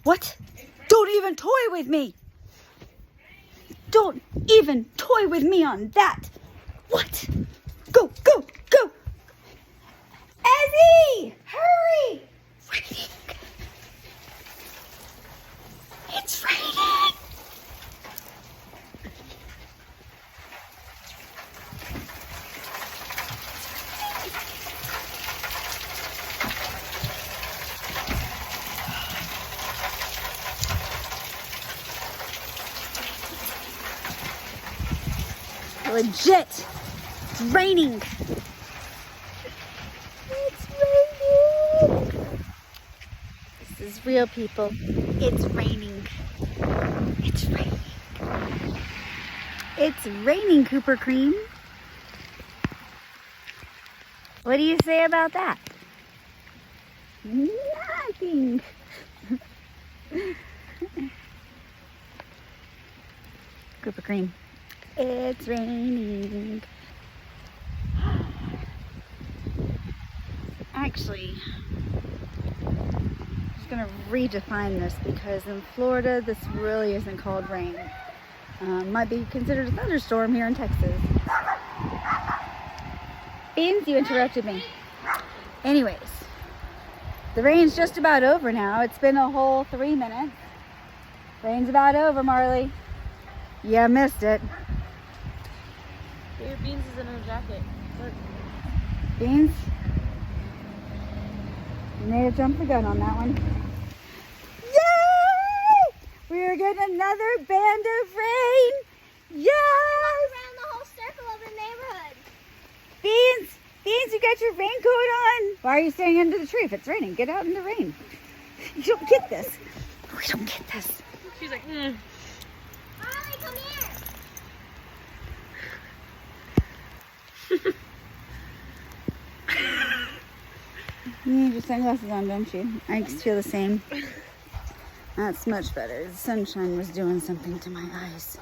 What? Don't even toy with me. Don't even toy with me on that. What? Go, go, go. Ezzy, hurry. Raining. It's raining. Legit. It's raining. It's raining. This is real, people. It's raining. It's raining. It's raining, Cooper Cream. What do you say about that? Nothing. Cooper Cream. It's raining. Actually, I'm just gonna redefine this because in Florida, this really isn't called rain. Might be considered a thunderstorm here in Texas. Beans, you interrupted me. Anyways, the rain's just about over now. It's been a whole 3 minutes. Rain's about over, Marley. Yeah, missed it. Your Beans is in her jacket. Look. Beans? You made a jump the gun on that one. Yay! We are getting another band of rain. Yes! Around the whole circle of the neighborhood. Beans! Beans, you got your raincoat on. Why are you staying under the tree if it's raining? Get out in the rain. You don't get this. We don't get this. She's like, Molly, come here. You need your sunglasses on, don't you? I feel the same. That's much better. The sunshine was doing something to my eyes.